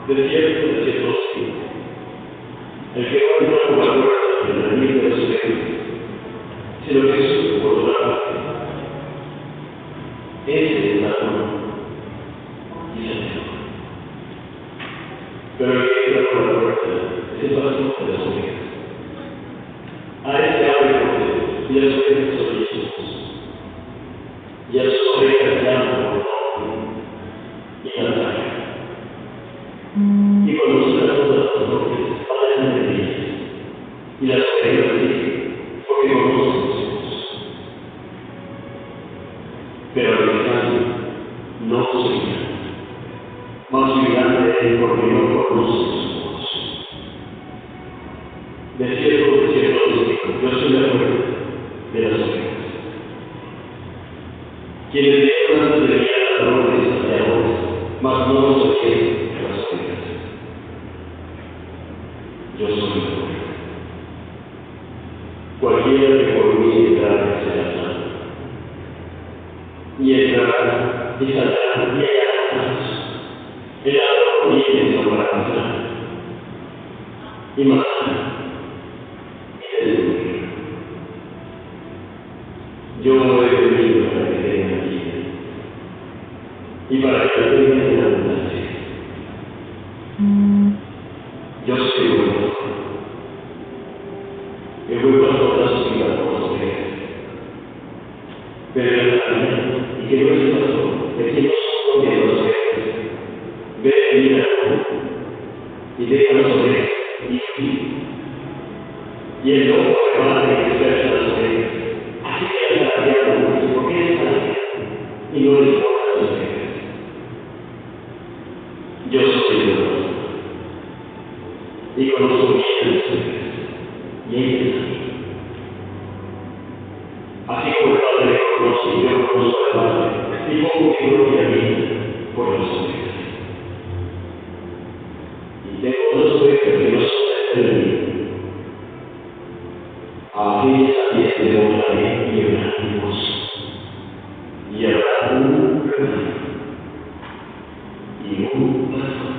De cierto os digo, el que no entra por la puerta en la nieve de su lengua, sino que sube por otra parte, ese es ladrón y salteador. Pero el que entra por la puerta es el pastor de las ovejas. A ese abre el cordero, y las ovejas son sus, y a sus ovejas llaman por nombre y las sacan. Y conocerá todas las voces, padres de ellas, y las ovejas dicen, porque conocen sus voces. Pero al extraño no seguirán, más vivirán de él porque no conocen sus voces. De cierto os digo, yo soy la puerta de las ovejas. Quienes vinieron antes de mí a ladrones y salteadores, mas no los oyeron a las ovejas. Yo soy la puerta. Cualquiera que por mí entrare será salvo. Y entrará y saldrá y hallará pastos. El ladrón viene no para matar y matar y destruir. Yo he venido para que tengan vida y para que la tengan en abundancia. Yo soy el buen pastor. El buen pastor da su vida por las ovejas. Pero el ladrón, y que no es el pastor, de quien no son propias las ovejas, ve venir al lobo y deja las ovejas y huye. Y el lobo arrebata y dispersa las ovejas. Así que el salteador dice, ¿por qué es salteado? Y no le importa las ovejas. Yo soy el pastor. Y conozco bien a las ovejas. Y ellas a mí. Así como el Padre me conoce y yo conozco al Padre, y pongo mi propia vida por las ovejas. Y tengo otras ovejas que no son de mí. A aquellas también le montaré y habrá mi voz. Y habrá un rebaño y un pastor.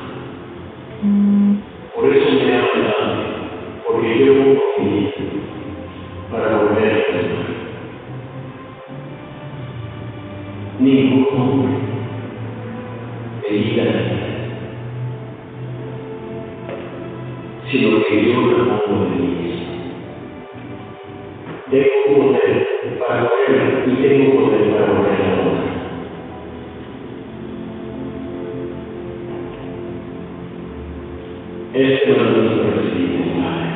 Por eso me ama el Padre, porque yo pongo mi vida para volver a tomar. Ningún hombre me quita la vida, sino que yo la pongo de mí mismo. Tengo poder para morir y tengo poder para volver a tomar. Este es nuestro presidente, Padre.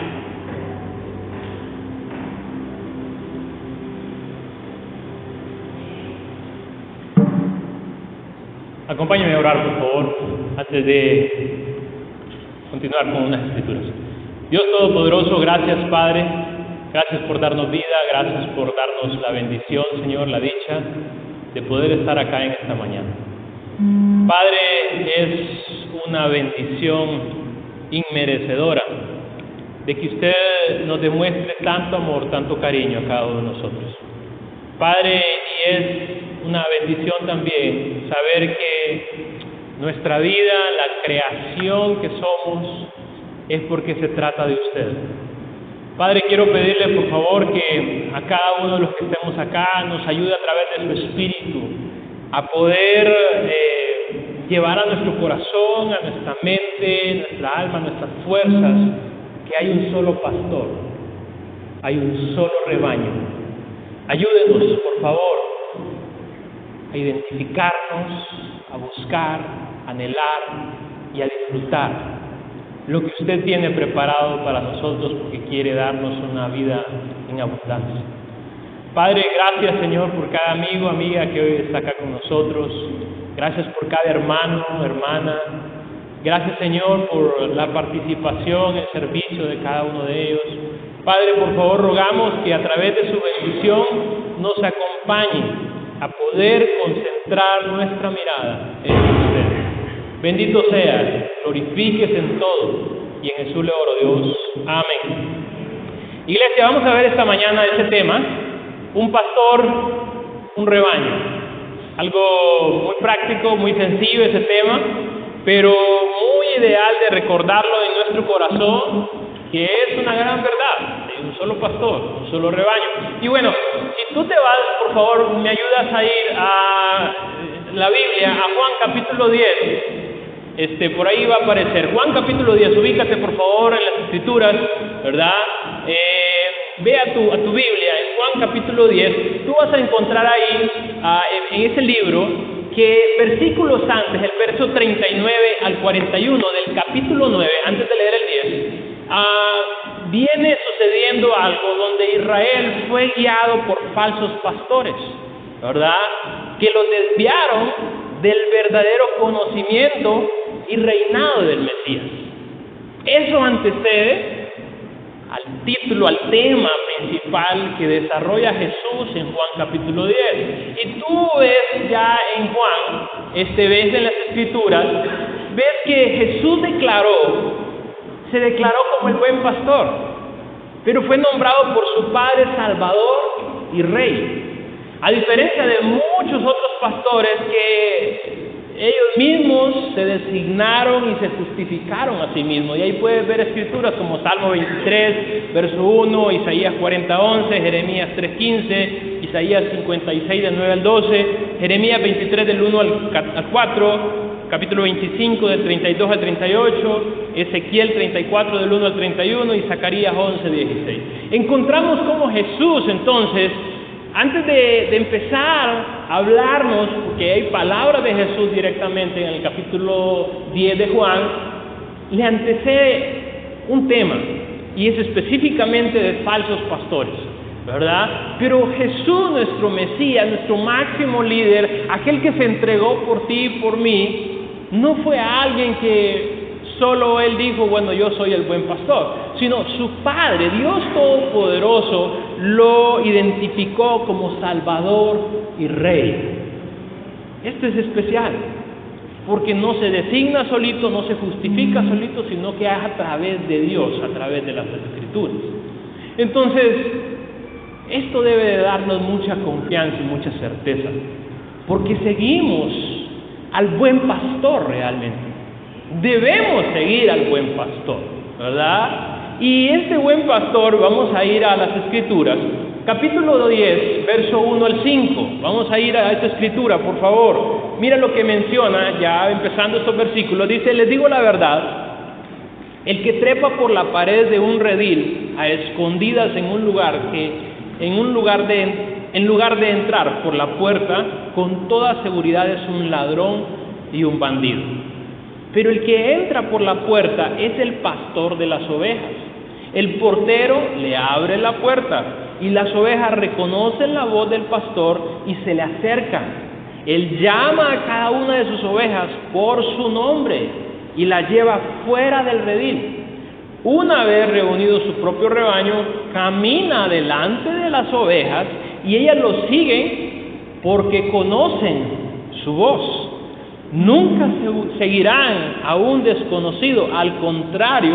Acompáñame a orar, por favor, antes de continuar con unas escrituras. Dios Todopoderoso, gracias, Padre. Gracias por darnos vida, gracias por darnos la bendición, Señor, la dicha de poder estar acá en esta mañana. Padre, es una bendición inmerecedora de que usted nos demuestre tanto amor, tanto cariño a cada uno de nosotros. Padre, y es una bendición también saber que nuestra vida, la creación que somos, es porque se trata de usted. Padre, quiero pedirle por favor que a cada uno de los que estemos acá nos ayude a través de su Espíritu a poder llevar a nuestro corazón, a nuestra mente, nuestra alma, nuestras fuerzas, que hay un solo pastor, hay un solo rebaño. Ayúdenos, por favor, a identificarnos, a buscar, a anhelar y a disfrutar lo que usted tiene preparado para nosotros, porque quiere darnos una vida en abundancia. Padre, gracias, Señor, por cada amigo, amiga que hoy está acá con nosotros. Gracias por cada hermano, hermana. Gracias, Señor, por la participación, el servicio de cada uno de ellos. Padre, por favor, rogamos que a través de su bendición nos acompañe a poder concentrar nuestra mirada en usted. Bendito sea, glorifíquese en todo, y en Jesús le oro, Dios. Amén. Iglesia, vamos a ver esta mañana este tema, un pastor, un rebaño. Algo muy práctico, muy sencillo ese tema, pero muy ideal de recordarlo en nuestro corazón, que es una gran verdad, de un solo pastor, un solo rebaño. Y bueno, si tú te vas, por favor, me ayudas a ir a la Biblia, a Juan capítulo 10. Por ahí va a aparecer Juan capítulo 10, ubícate por favor en las escrituras, ¿verdad? Ve a tu Biblia, en Juan capítulo 10, tú vas a encontrar ahí, en ese libro, que versículos antes, el verso 39 al 41 del capítulo 9, antes de leer el 10, viene sucediendo algo donde Israel fue guiado por falsos pastores, ¿verdad? Que los desviaron del verdadero conocimiento y reinado del Mesías. Eso antecede al título, al tema principal que desarrolla Jesús en Juan capítulo 10. Y tú ves ya en Juan, ves en las escrituras, ves que Jesús se declaró como el buen pastor, pero fue nombrado por su Padre Salvador y Rey. A diferencia de muchos otros pastores que ellos mismos se designaron y se justificaron a sí mismos. Y ahí puedes ver escrituras como Salmo 23, verso 1, Isaías 40, 11, Jeremías 3, 15, Isaías 56, del 9 al 12, Jeremías 23, del 1 al 4, capítulo 25, del 32 al 38, Ezequiel 34, del 1 al 31 y Zacarías 11, 16. Encontramos cómo Jesús, entonces, antes de empezar a hablarnos, porque hay palabras de Jesús directamente en el capítulo 10 de Juan, le antecede un tema, y es específicamente de falsos pastores, ¿verdad? Pero Jesús, nuestro Mesías, nuestro máximo líder, aquel que se entregó por ti y por mí, no fue alguien que solo Él dijo, bueno, yo soy el buen pastor, sino su Padre, Dios Todopoderoso, lo identificó como Salvador y Rey. Esto es especial, porque no se designa solito, no se justifica solito, sino que es a través de Dios, a través de las Escrituras. Entonces, esto debe de darnos mucha confianza y mucha certeza, porque seguimos al buen pastor realmente. Debemos seguir al buen pastor, ¿verdad? Y este buen pastor, vamos a ir a las escrituras, capítulo 10, verso 1 al 5. Vamos a ir a esta escritura, por favor. Mira lo que menciona, ya empezando estos versículos. Dice, les digo la verdad, el que trepa por la pared de un redil a escondidas en lugar de entrar por la puerta, con toda seguridad es un ladrón y un bandido. Pero el que entra por la puerta es el pastor de las ovejas. El portero le abre la puerta y las ovejas reconocen la voz del pastor y se le acercan. Él llama a cada una de sus ovejas por su nombre y la lleva fuera del redil. Una vez reunido su propio rebaño, camina delante de las ovejas y ellas lo siguen porque conocen su voz. Nunca seguirán a un desconocido, al contrario,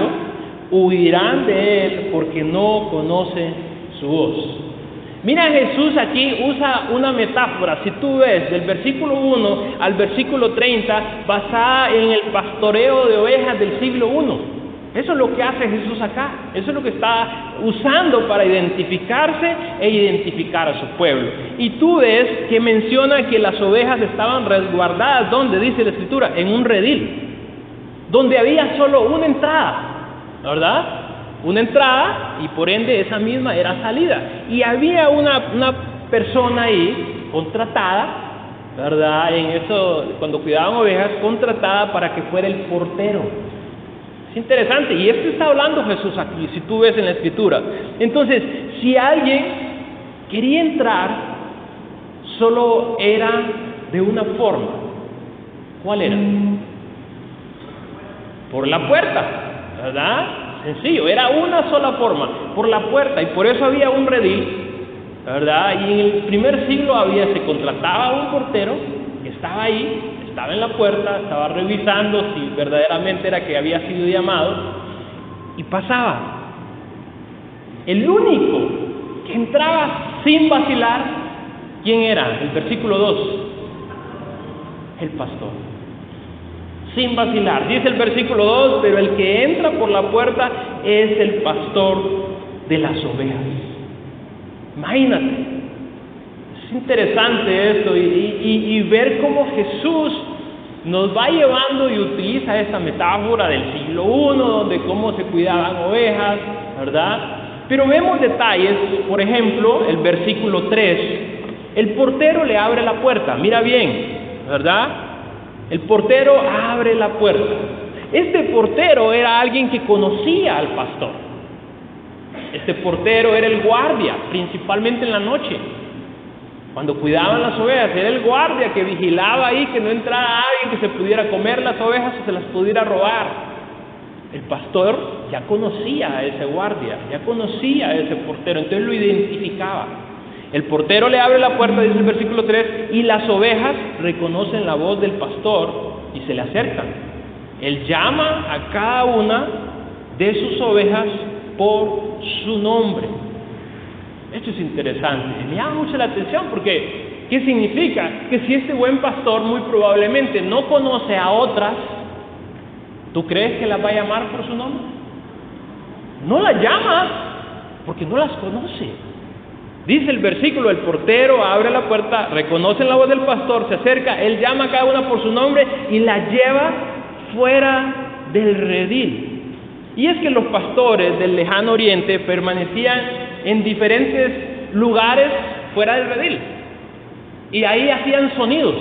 huirán de él porque no conocen su voz. Mira, Jesús aquí usa una metáfora, si tú ves, del versículo 1 al versículo 30, basada en el pastoreo de ovejas del siglo I. Eso es lo que hace Jesús acá, eso es lo que está usando para identificarse e identificar a su pueblo. Y tú ves que menciona que las ovejas estaban resguardadas, ¿dónde dice la Escritura? En un redil, donde había solo una entrada, ¿verdad? Una entrada y por ende esa misma era salida. Y había una persona ahí contratada, ¿verdad? En eso, cuando cuidaban ovejas, contratada para que fuera el portero. Es interesante, y esto está hablando Jesús aquí, si tú ves en la Escritura. Entonces, si alguien quería entrar, solo era de una forma. ¿Cuál era? Por la puerta, ¿verdad? Sencillo, era una sola forma, por la puerta, y por eso había un redil, ¿verdad? Y en el primer siglo se contrataba a un portero que estaba ahí, estaba en la puerta, estaba revisando si verdaderamente era que había sido llamado, y pasaba. El único que entraba sin vacilar, ¿quién era? El versículo 2, el pastor. sin vacilar. Dice el versículo 2, pero el que entra por la puerta es el pastor de las ovejas. Imagínate, es interesante esto y ver cómo Jesús nos va llevando y utiliza esta metáfora del siglo I, donde cómo se cuidaban ovejas, ¿verdad? Pero vemos detalles, por ejemplo, el versículo 3, el portero le abre la puerta, mira bien, ¿verdad? El portero abre la puerta. Este portero era alguien que conocía al pastor. Este portero era el guardia, principalmente en la noche. Cuando cuidaban las ovejas, era el guardia que vigilaba ahí que no entrara alguien que se pudiera comer las ovejas o se las pudiera robar. El pastor ya conocía a ese guardia, ya conocía a ese portero, entonces lo identificaba. El portero le abre la puerta, dice el versículo 3, y las ovejas reconocen la voz del pastor y se le acercan. Él llama a cada una de sus ovejas por su nombre. Esto es interesante, me llama mucho la atención porque ¿qué significa? Que si este buen pastor muy probablemente no conoce a otras, ¿tú crees que las va a llamar por su nombre? No las llama porque no las conoce. Dice el versículo, el portero abre la puerta, reconoce la voz del pastor, se acerca, él llama a cada una por su nombre y la lleva fuera del redil. Y es que los pastores del lejano oriente permanecían en diferentes lugares fuera del redil. Y ahí hacían sonidos.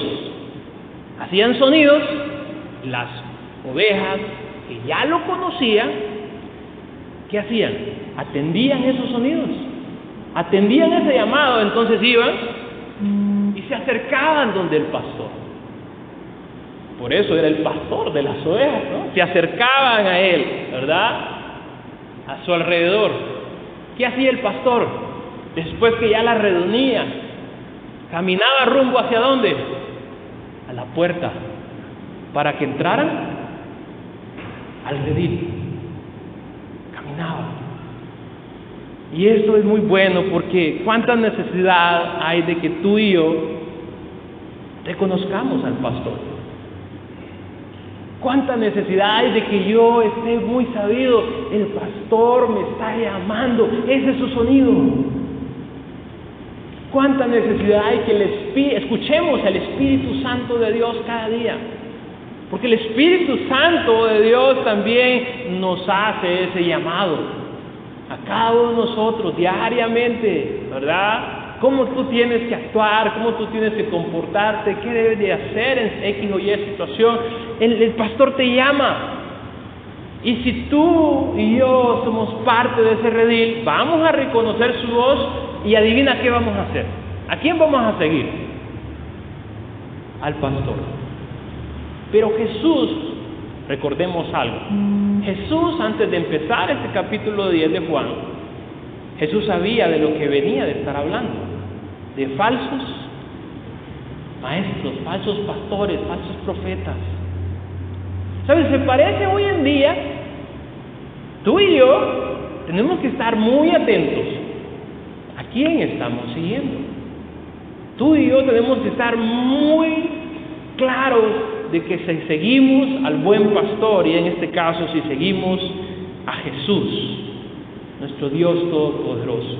Las ovejas que ya lo conocían, ¿qué hacían? Atendían esos sonidos. Atendían ese llamado, entonces iban y se acercaban donde el pastor. Por eso era el pastor de las ovejas, ¿no? Se acercaban a él, ¿verdad? A su alrededor. ¿Qué hacía el pastor? Después que ya la reunía, caminaba rumbo ¿hacia dónde? A la puerta, para que entraran al redil. Caminaba. Y esto es muy bueno porque cuánta necesidad hay de que tú y yo reconozcamos al pastor. Cuánta necesidad hay de que yo esté muy sabido, el pastor me está llamando, ese es su sonido. Cuánta necesidad hay que escuchemos al Espíritu Santo de Dios cada día. Porque el Espíritu Santo de Dios también nos hace ese llamado a cada uno de nosotros diariamente, ¿verdad? Cómo tú tienes que actuar, cómo tú tienes que comportarte, qué debes de hacer en X o Y situación. El pastor te llama. Y si tú y yo somos parte de ese redil, vamos a reconocer su voz y adivina qué vamos a hacer. ¿A quién vamos a seguir? Al pastor. Pero Jesús, recordemos algo. Jesús, antes de empezar este capítulo 10 de Juan, Jesús sabía de lo que venía de estar hablando. De falsos maestros, falsos pastores, falsos profetas. ¿Sabes? Se parece hoy en día, tú y yo tenemos que estar muy atentos a quién estamos siguiendo. Tú y yo tenemos que estar muy claros de que si seguimos al buen pastor, y en este caso si seguimos a Jesús, nuestro Dios Todopoderoso.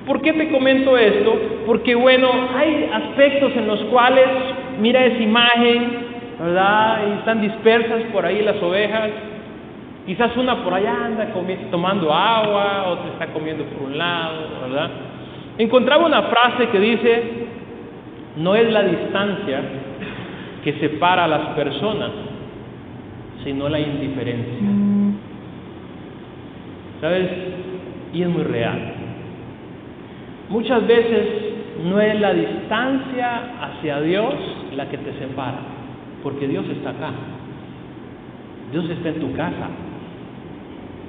¿Por qué te comento esto? Porque bueno, hay aspectos en los cuales, mira esa imagen, ¿verdad? Y están dispersas por ahí las ovejas. Quizás una por allá anda tomando agua, otra está comiendo por un lado, ¿verdad? Encontraba una frase que dice, no es la distancia que separa a las personas, sino la indiferencia. ¿Sabes? Y es muy real. Muchas veces no es la distancia hacia Dios la que te separa, porque Dios está acá. Dios está en tu casa.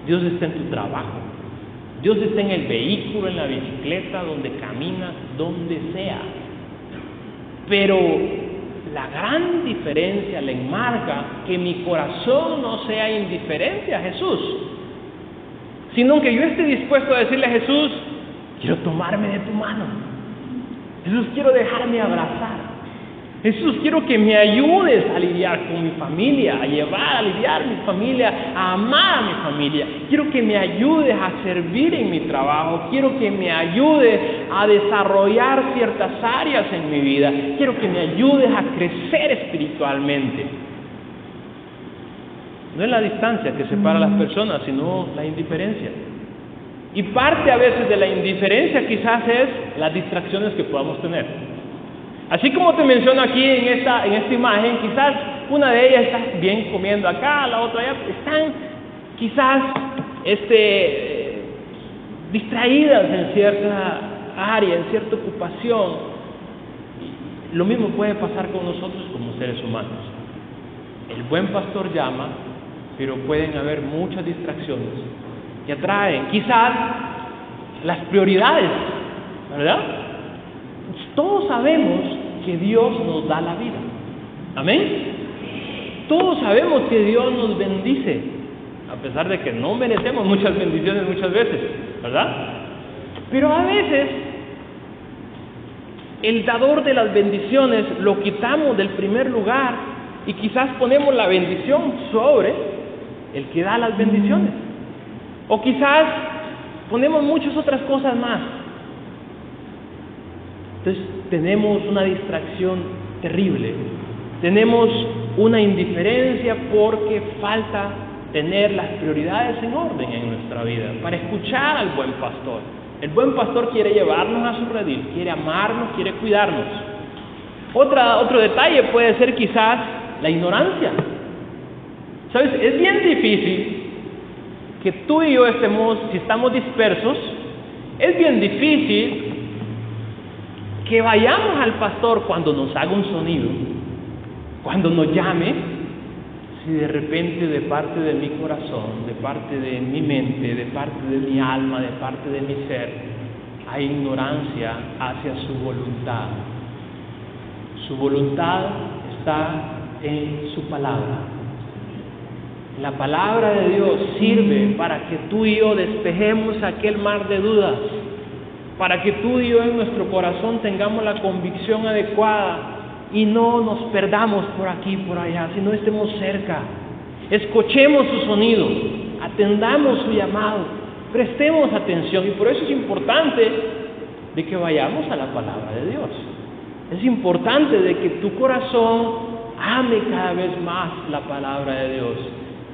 Dios está en tu trabajo. Dios está en el vehículo, en la bicicleta, donde caminas, donde sea. Pero la gran diferencia le enmarca que mi corazón no sea indiferente a Jesús, sino que yo esté dispuesto a decirle a Jesús, quiero tomarme de tu mano. Jesús, quiero dejarme abrazar. Jesús, quiero que me ayudes a lidiar con mi familia, a llevar a lidiar mi familia, a amar a mi familia. Quiero que me ayudes a servir en mi trabajo. Quiero que me ayudes a desarrollar ciertas áreas en mi vida. Quiero que me ayudes a crecer espiritualmente. No es la distancia que separa a las personas, sino la indiferencia. Y parte a veces de la indiferencia quizás es las distracciones que podamos tener. Así como te menciono aquí en esta imagen, quizás una de ellas está bien comiendo acá, la otra allá, están quizás distraídas en cierta área, en cierta ocupación. Lo mismo puede pasar con nosotros como seres humanos. El buen pastor llama, pero pueden haber muchas distracciones que atraen, quizás las prioridades, ¿verdad? Todos sabemos que Dios nos da la vida. Amén. Todos sabemos que Dios nos bendice, a pesar de que no merecemos muchas bendiciones muchas veces, ¿verdad? Pero a veces el dador de las bendiciones lo quitamos del primer lugar y quizás ponemos la bendición sobre el que da las bendiciones. O quizás ponemos muchas otras cosas más. Entonces tenemos una distracción terrible, tenemos una indiferencia porque falta tener las prioridades en orden en nuestra vida para escuchar al buen pastor. El buen pastor quiere llevarnos a su redil, quiere amarnos, quiere cuidarnos. Otro detalle puede ser quizás la ignorancia. ¿Sabes? Es bien difícil que tú y yo si estamos dispersos, es bien difícil que vayamos al pastor cuando nos haga un sonido, cuando nos llame, si de repente de parte de mi corazón, de parte de mi mente, de parte de mi alma, de parte de mi ser, hay ignorancia hacia su voluntad. Su voluntad está en su palabra. La palabra de Dios sirve para que tú y yo despejemos aquel mar de dudas, para que tú y yo en nuestro corazón tengamos la convicción adecuada y no nos perdamos por aquí y por allá, sino estemos cerca. Escuchemos su sonido, atendamos su llamado, prestemos atención. Y por eso es importante de que vayamos a la palabra de Dios. Es importante de que tu corazón ame cada vez más la palabra de Dios.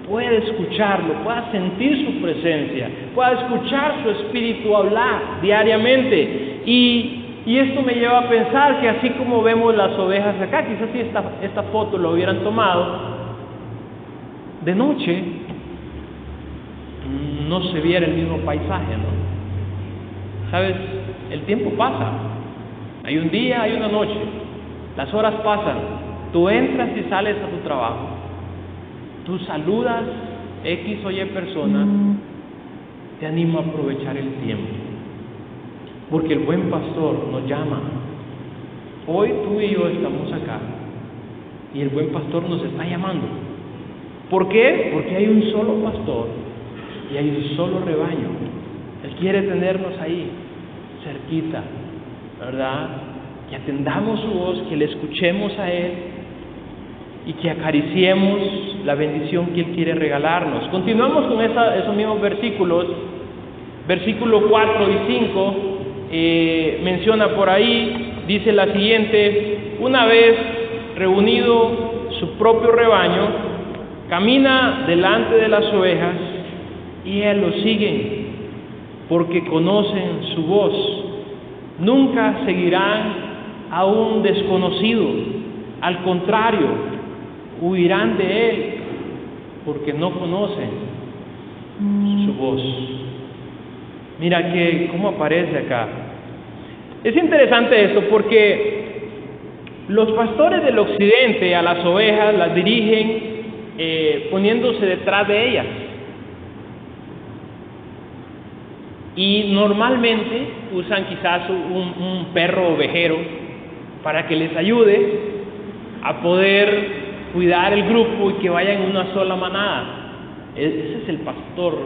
Pueda escucharlo, pueda sentir su presencia, pueda escuchar su espíritu hablar diariamente. Y esto me lleva a pensar que así como vemos las ovejas acá, quizás si esta foto lo hubieran tomado de noche, no se viera el mismo paisaje, ¿no? ¿Sabes? El tiempo pasa. Hay un día, hay una noche. Las horas pasan. Tú entras y sales a tu trabajo. Tú saludas X o Y persona, te animo a aprovechar el tiempo, porque el buen pastor nos llama. Hoy tú y yo estamos acá, y el buen pastor nos está llamando. ¿Por qué? Porque hay un solo pastor, y hay un solo rebaño. Él quiere tenernos ahí, cerquita, ¿verdad? Que atendamos su voz, que le escuchemos a Él, y que acariciemos la bendición que Él quiere regalarnos. Continuamos con esos mismos versículos. Versículo 4 y 5 menciona por ahí, dice la siguiente: una vez reunido su propio rebaño, camina delante de las ovejas y ellas lo siguen, porque conocen su voz. Nunca seguirán a un desconocido, al contrario, huirán de él, porque no conocen su voz. Mira cómo aparece acá. Es interesante esto porque los pastores del occidente a las ovejas las dirigen poniéndose detrás de ellas. Y normalmente usan quizás un perro ovejero para que les ayude a poder cuidar el grupo y que vayan en una sola manada. Ese es el pastor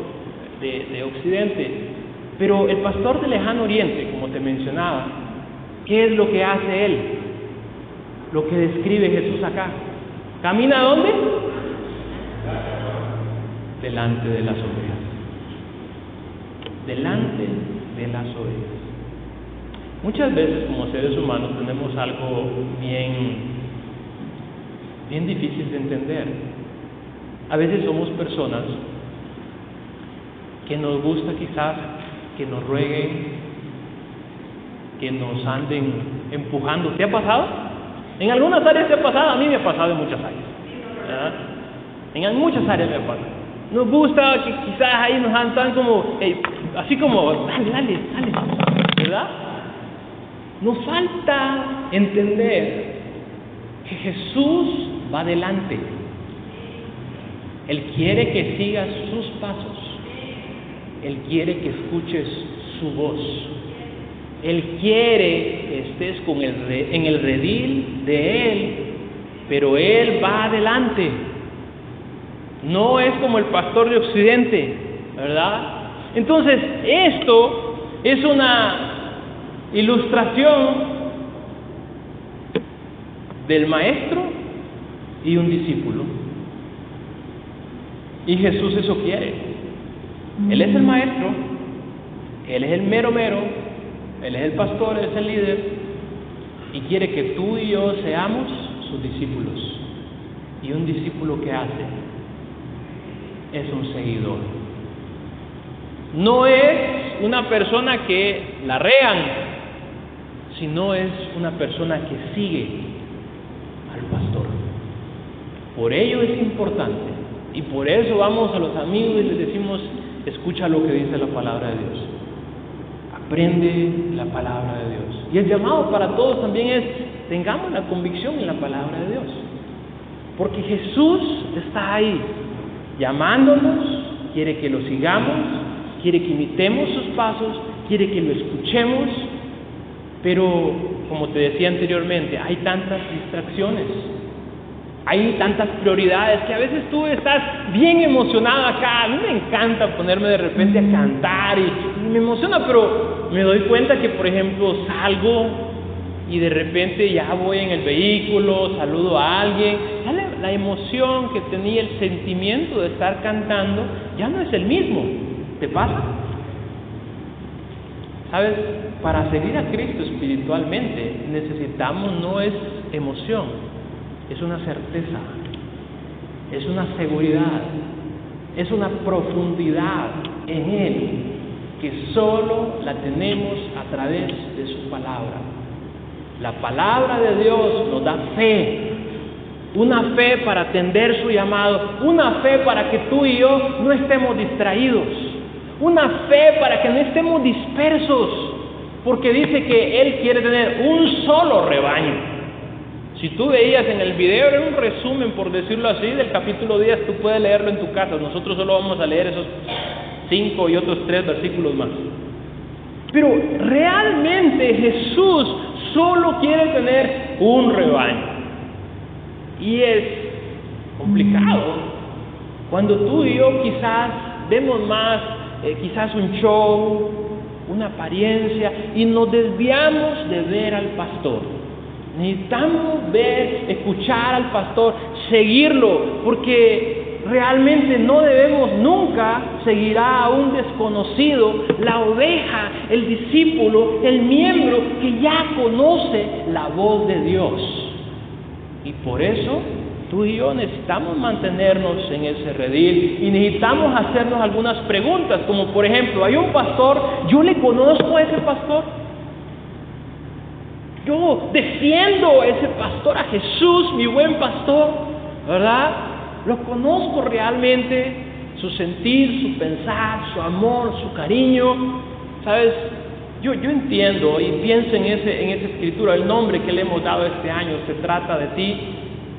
de Occidente. Pero el pastor del lejano oriente, como te mencionaba, ¿qué es lo que hace él? lo que describe Jesús acá. ¿Camina dónde? Delante de las ovejas. Delante de las ovejas. Muchas veces como seres humanos tenemos algo bien difícil de entender. A veces somos personas que nos gusta quizás que nos rueguen, que nos anden empujando. ¿Te ha pasado? En algunas áreas te ha pasado, a mí me ha pasado en muchas áreas. ¿Verdad? En muchas áreas me ha pasado. Nos gusta que quizás ahí nos andan como, así como, dale, ¿verdad? Nos falta entender que Jesús va adelante. Él quiere que sigas sus pasos. Él quiere que escuches su voz. Él quiere que estés en el redil de Él, pero Él va adelante. No es como el pastor de Occidente, ¿verdad? Entonces, esto es una ilustración del maestro y un discípulo. Y Jesús eso quiere. Él es el maestro, Él es el mero, Él es el pastor, Él es el líder, y quiere que tú y yo seamos sus discípulos. Y un discípulo, ¿qué hace? Es un seguidor. No es una persona que la rean, sino es una persona que sigue al pastor. Por ello es importante, y por eso vamos a los amigos y les decimos: escucha lo que dice la palabra de Dios, aprende la palabra de Dios. Y el llamado para todos también es: tengamos la convicción en la palabra de Dios, porque Jesús está ahí llamándonos, quiere que lo sigamos, quiere que imitemos sus pasos, quiere que lo escuchemos. Pero como te decía anteriormente, hay tantas distracciones, hay tantas prioridades, que a veces tú estás bien emocionado acá. A mí me encanta ponerme de repente a cantar y me emociona, pero me doy cuenta que, por ejemplo, salgo y de repente ya voy en el vehículo, saludo a alguien, ya la emoción que tenía, el sentimiento de estar cantando, ya no es el mismo. ¿Te pasa? ¿Sabes? Para seguir a Cristo espiritualmente necesitamos, no es emoción, es una certeza, es una seguridad, es una profundidad en Él que solo la tenemos a través de su palabra. La palabra de Dios nos da fe, una fe para atender su llamado, una fe para que tú y yo no estemos distraídos, una fe para que no estemos dispersos, porque dice que Él quiere tener un solo rebaño. Si tú veías en el video, era un resumen, por decirlo así, del capítulo 10, tú puedes leerlo en tu casa. Nosotros solo vamos a leer esos 5 y otros 3 versículos más. Pero realmente Jesús solo quiere tener un rebaño. Y es complicado cuando tú y yo quizás vemos más, quizás un show, una apariencia, y nos desviamos de ver al pastor. Necesitamos ver, escuchar al pastor, seguirlo, porque realmente no debemos nunca seguir a un desconocido, la oveja, el discípulo, el miembro que ya conoce la voz de Dios. Y por eso tú y yo necesitamos mantenernos en ese redil y necesitamos hacernos algunas preguntas, como por ejemplo, hay un pastor, ¿yo le conozco a ese pastor? Yo defiendo a ese pastor, a Jesús, mi buen pastor, ¿verdad? Lo conozco realmente, su sentir, su pensar, su amor, su cariño. ¿Sabes? Yo entiendo y pienso en esa escritura, el nombre que le hemos dado este año, se trata de ti.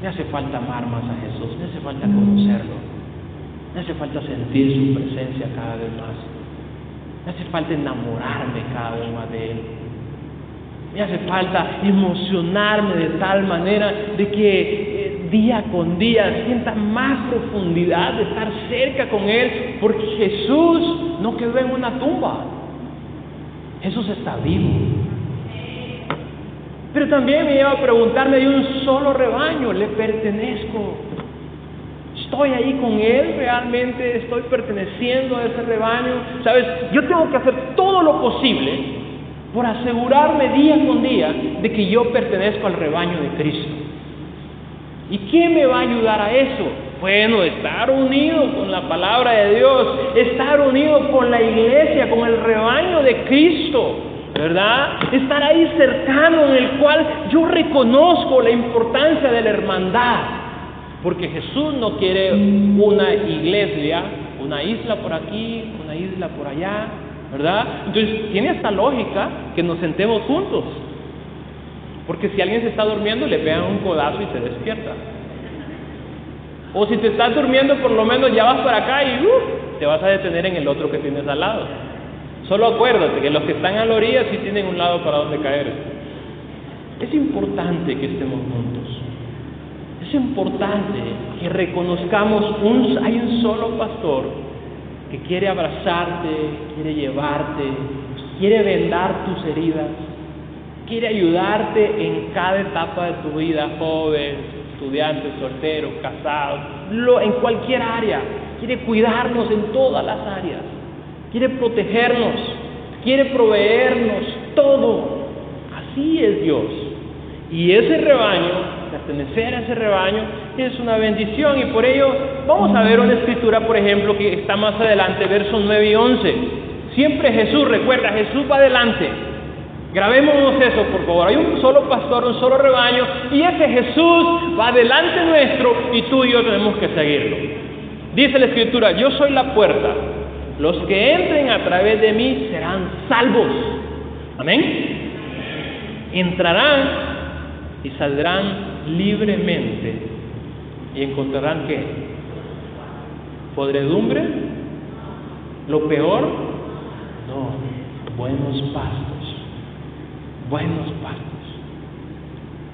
Me hace falta amar más a Jesús, me hace falta conocerlo, me hace falta sentir su presencia cada vez más, me hace falta enamorarme cada vez más de Él. Me hace falta emocionarme de tal manera de que día con día sienta más profundidad de estar cerca con Él, porque Jesús no quedó en una tumba, Jesús está vivo. Pero también me lleva a preguntarme, ¿hay un solo rebaño? ¿Le pertenezco? ¿Estoy ahí con Él realmente? ¿Estoy perteneciendo a ese rebaño? ¿Sabes? Yo tengo que hacer todo lo posible por asegurarme día con día de que yo pertenezco al rebaño de Cristo. ¿Y quién me va a ayudar a eso? Bueno, estar unido con la palabra de Dios, estar unido con la iglesia, con el rebaño de Cristo, ¿verdad? Estar ahí cercano, en el cual yo reconozco la importancia de la hermandad. Porque Jesús no quiere una iglesia, una isla por aquí, una isla por allá, ¿verdad? Entonces tiene esta lógica que nos sentemos juntos. Porque si alguien se está durmiendo, le pegan un codazo y se despierta. O si te estás durmiendo, por lo menos ya vas para acá y te vas a detener en el otro que tienes al lado. Solo acuérdate que los que están a la orilla sí tienen un lado para donde caer. Es importante que estemos juntos. Es importante que reconozcamos hay un solo pastor que quiere abrazarte, quiere llevarte, quiere vendar tus heridas, quiere ayudarte en cada etapa de tu vida, joven, estudiante, soltero, casado, en cualquier área. Quiere cuidarnos en todas las áreas, quiere protegernos, quiere proveernos todo. Así es Dios. Y ese rebaño, pertenecer a ese rebaño, es una bendición. Y por ello vamos a ver una escritura, por ejemplo, que está más adelante, versos 9 y 11. Siempre Jesús, recuerda, Jesús va adelante. Grabémonos eso, por favor. Hay un solo pastor, un solo rebaño, y ese Jesús va delante nuestro, y tú y yo tenemos que seguirlo. Dice la escritura: yo soy la puerta, los que entren a través de mí serán salvos. Amén. Entrarán y saldrán libremente, y encontrarán ¿qué? ¿Podredumbre? ¿Lo peor? No, buenos pastos. Buenos pastos.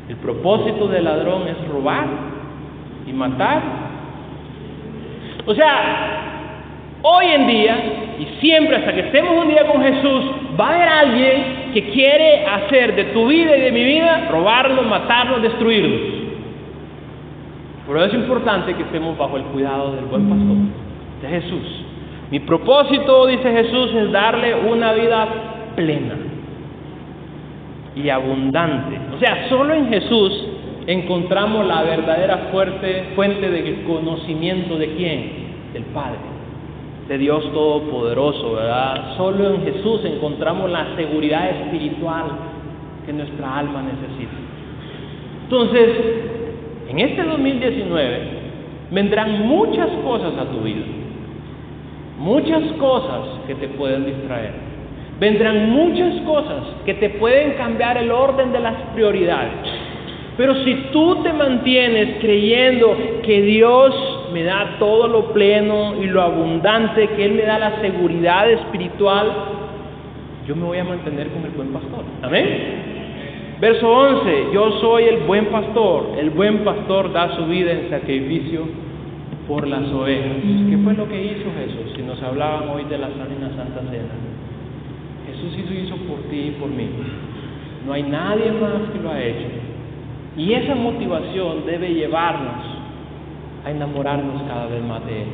El propósito del ladrón es robar y matar. O sea, hoy en día y siempre hasta que estemos un día con Jesús, va a haber alguien que quiere hacer de tu vida y de mi vida robarnos, matarnos, destruirnos. Por eso es importante que estemos bajo el cuidado del buen pastor, de Jesús. Mi propósito, dice Jesús, es darle una vida plena y abundante. O sea, solo en Jesús encontramos la verdadera fuente del conocimiento de ¿quién? Del Padre, de Dios Todopoderoso, ¿verdad? Solo en Jesús encontramos la seguridad espiritual que nuestra alma necesita. Entonces, en este 2019 vendrán muchas cosas a tu vida, muchas cosas que te pueden distraer. Vendrán muchas cosas que te pueden cambiar el orden de las prioridades. Pero si tú te mantienes creyendo que Dios me da todo lo pleno y lo abundante, que Él me da la seguridad espiritual, yo me voy a mantener con el buen pastor. Amén. Verso 11, yo soy el buen pastor da su vida en sacrificio por las ovejas. ¿Qué fue lo que hizo Jesús? Si nos hablaban hoy de la Santa Cena. Jesús hizo por ti y por mí. No hay nadie más que lo ha hecho. Y esa motivación debe llevarnos a enamorarnos cada vez más de Él.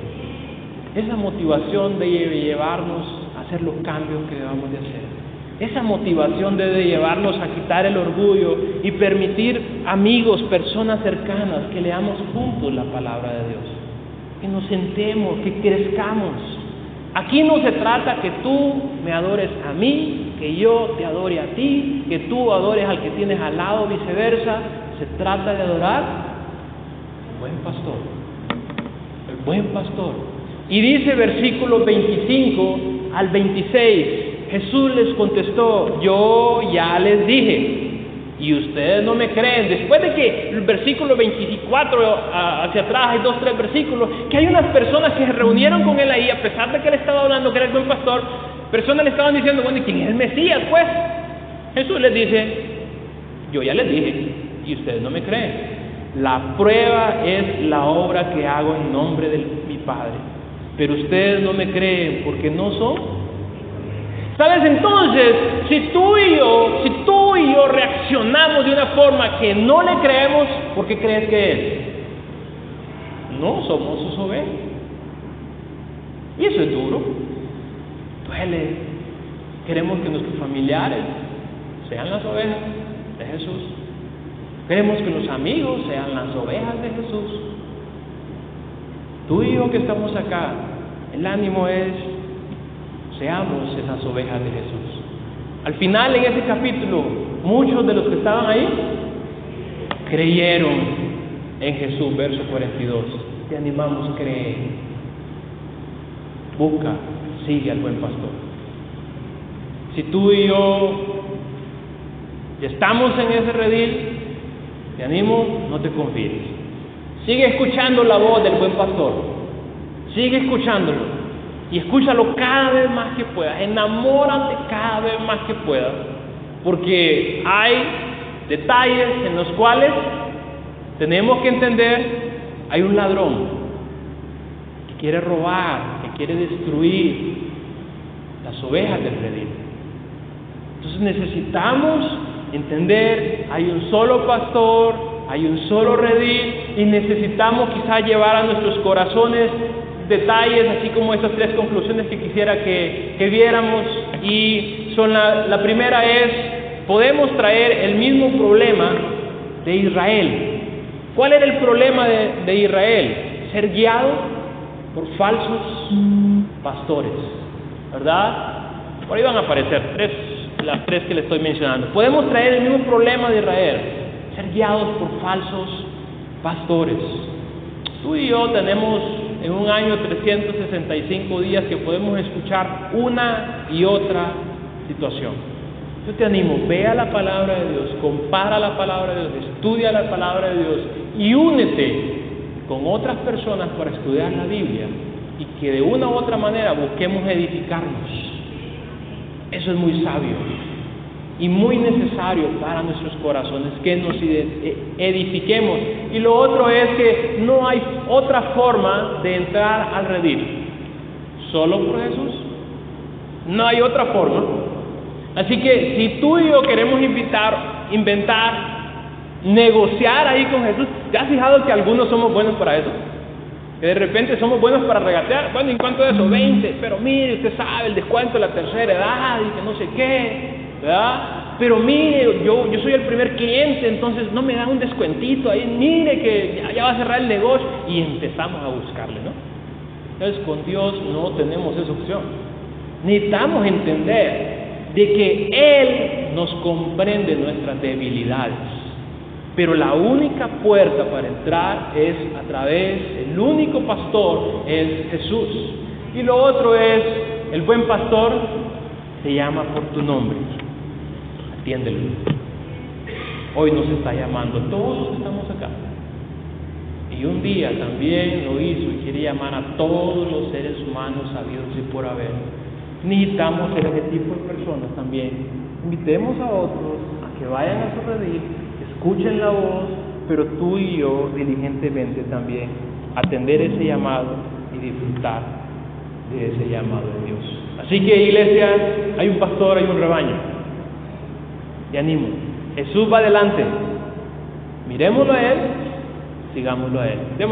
Esa motivación debe llevarnos a hacer los cambios que debamos de hacer. Esa motivación debe llevarnos a quitar el orgullo y permitir amigos, personas cercanas, que leamos juntos la palabra de Dios. Que nos sentemos, que crezcamos. Aquí no se trata que tú me adores a mí, que yo te adore a ti, que tú adores al que tienes al lado, viceversa. Se trata de adorar al buen pastor, el buen pastor. Y dice versículos 25 al 26, Jesús les contestó: yo ya les dije, y ustedes no me creen. Después de que el versículo 24 hacia atrás hay 2-3 versículos, que hay unas personas que se reunieron con él ahí, a pesar de que él estaba hablando que era el buen pastor, personas le estaban diciendo: bueno, ¿y quién es el Mesías? Pues Jesús les dice: yo ya les dije, y ustedes no me creen. La prueba es la obra que hago en nombre de mi Padre, pero ustedes no me creen porque no son ¿Sabes? Entonces, si tú y yo reaccionamos de una forma que no le creemos, ¿por qué crees que es? No somos sus ovejas. Y eso es duro. Duele. Queremos que nuestros familiares sean las ovejas de Jesús. Queremos que los amigos sean las ovejas de Jesús. Tú y yo que estamos acá, el ánimo es: seamos esas ovejas de Jesús. Al final, en ese capítulo, muchos de los que estaban ahí creyeron en Jesús. Verso 42. Te animamos, cree. Busca, sigue al buen pastor. Si tú y yo ya estamos en ese redil, te animo, no te confíes. Sigue escuchando la voz del buen pastor. Sigue escuchándolo. Y escúchalo cada vez más que puedas. Enamórate cada vez más que puedas. Porque hay detalles en los cuales tenemos que entender: hay un ladrón que quiere robar, que quiere destruir las ovejas del redil. Entonces necesitamos entender: hay un solo pastor, hay un solo redil, y necesitamos quizá llevar a nuestros corazones detalles, así como estas 3 conclusiones que quisiera que viéramos. Y son la primera es: podemos traer el mismo problema de Israel. ¿Cuál era el problema de Israel? Ser guiado por falsos pastores, ¿verdad? Por ahí van a aparecer las 3 que le estoy mencionando. Podemos traer el mismo problema de Israel: ser guiados por falsos pastores. Tú y yo tenemos en un año 365 días que podemos escuchar una y otra situación. Yo te animo: vea la palabra de Dios, compara la palabra de Dios, estudia la palabra de Dios y únete con otras personas para estudiar la Biblia, y que de una u otra manera busquemos edificarnos. Eso es muy sabio y muy necesario para nuestros corazones, que nos edifiquemos. Y lo otro es que no hay otra forma de entrar al redil, solo por Jesús. No hay otra forma. Así que si tú y yo queremos inventar, negociar ahí con Jesús, ¿te has fijado que algunos somos buenos para eso? Que de repente somos buenos para regatear. Bueno, ¿en cuánto es eso? 20. Pero mire, usted sabe el descuento de la tercera edad y que no sé qué, ¿verdad? Pero mire, yo soy el primer cliente, entonces no me dan un descuentito ahí. Mire que ya va a cerrar el negocio. Y empezamos a buscarle, ¿no? Entonces, con Dios no tenemos esa opción. Necesitamos entender de que Él nos comprende nuestras debilidades. Pero la única puerta para entrar es a través, el único pastor es Jesús. Y lo otro es: el buen pastor te llama por tu nombre. Atiéndelo. Hoy nos está llamando, todos estamos acá. Y un día también lo hizo y quiere llamar a todos los seres humanos habidos y por haber. Necesitamos ser ese tipo de personas también. Invitemos a otros a que vayan a su redil, escuchen la voz, pero tú y yo diligentemente también atender ese llamado y disfrutar de ese llamado de Dios. Así que, iglesia, hay un pastor, hay un rebaño. Te animo. Jesús va adelante. Miremoslo a Él, sigámoslo a Él. Démosle